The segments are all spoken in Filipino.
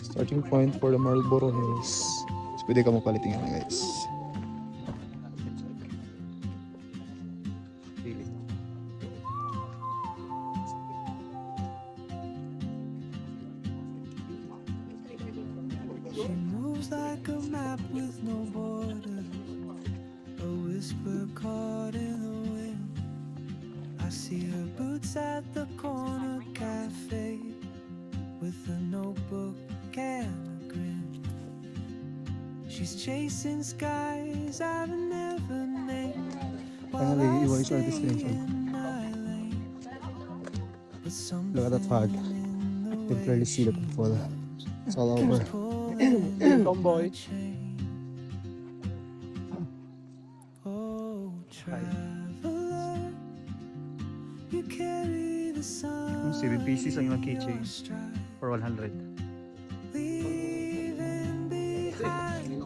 Starting point for the Marlboro Hills. So, pwede ka mapalitin yan guys. She moves like a map with no border, a whisper caught in the wind. I see her boots at the corner cafe with a notebook and a grin. She's chasing skies I've never named. Finally, iwan is our destination. Look at that fog. You can clearly see the people. It's all over. Tomboy. Oh, traveler, you carry the sun. 7 pieces ang ilang keychain for 100. Leaving behind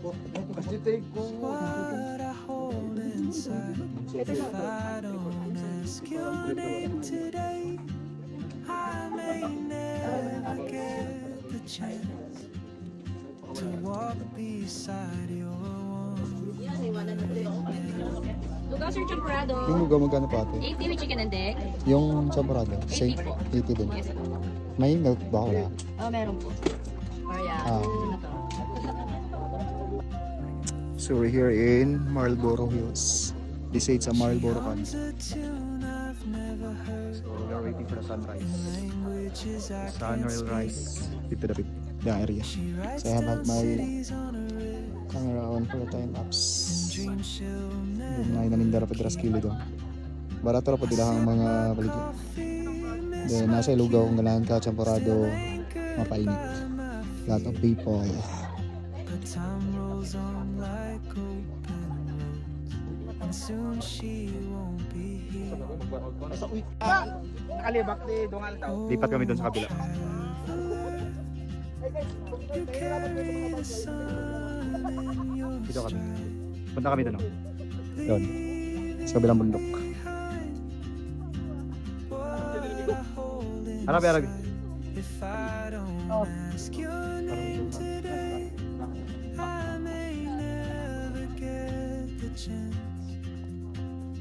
what I hold inside. If I don't ask your name today, I may never get the chance to walk beside your warm. Lugaw, Sir Champurrado. Yung lugaw magkano pa ate? 80 with chicken and egg. Yung champurrado? 80 po. 80 din. Yes, po. May milk ba wala? Oh, meron po. Or yeah, Ah. ito na to. So we're here in Marlboro Hills. They say it's a Marlboro country. A tune I've never heard. So we are waiting for the sunrise. Languages I Sun will rise. Dito dapat yung area. She writes So I have down my cities on a wrist. camera on for the time lapse. Dreams she'll never Doon na inanindara pa dira sa kilid doon. Barato ra pa dila ang mga baligya. Then nasa lugaw ang ganahan ka champurado mapainit. Lot of people. But time rolls on like open roads, and soon she won't be here. Nakalibak ni Dongal daw. Lipat kami doon sa kabila. You carry the sun in your Dito kami. Punta kami doon. Doon. Sa kabilang bundok. Arabi, Arabi. If I don't ask your name today, I may never get the chance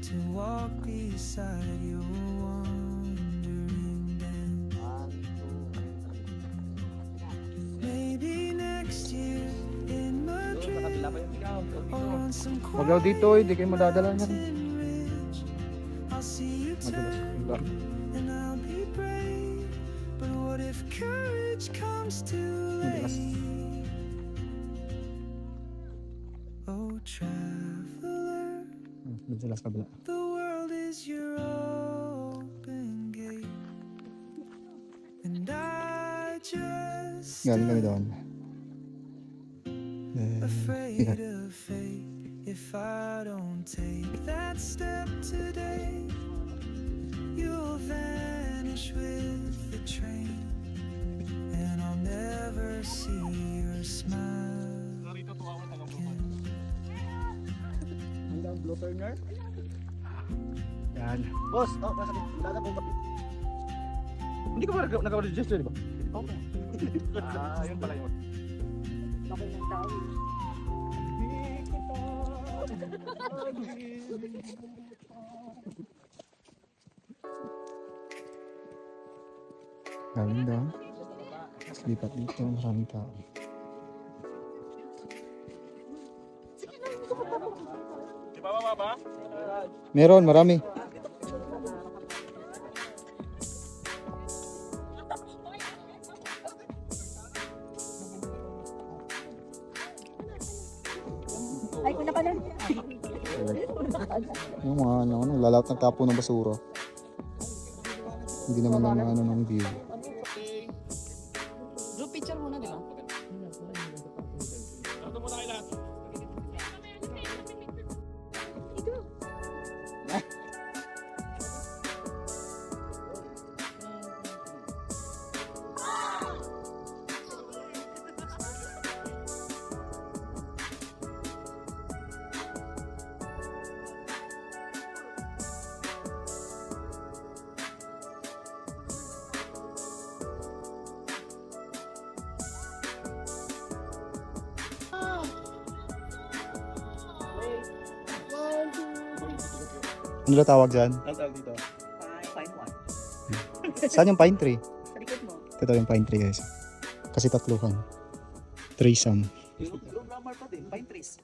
to walk beside your wandering dance. Maybe next year in Madrid or on some Huwag daw dito, hindi kayo madadala niyan. ridge, I'll see you turn and I'll be brave. But what if courage comes too late? Oh, traveler, Doon sila sa kabila. the world is your open gate, and I just Galing kami doon. afraid of fate. If I don't take that step today, you'll vanish with the train, and I'll never see your smile again. Blue turner. Yan. Boss, oh, nasa wala na pong kape. Hindi ka ba nag-register, di ba? Okay. Yun pala yun. Bakit ng tao? Galing doon. Lipat dito. Maraming tao. Meron, marami. Ay, kuna pa lang. Yung mga ano, lalawat ng tapo ng basura. Hindi naman lang ano ng view. Group picture muna, di ba? Ano na tawag dyan? Ang tawag dito. Fine one. Saan yung pine tree? Sa likod mo. Ito yung pine tree guys. Kasi tatluhan. Threesome. Yung grammar pa din, pine trees.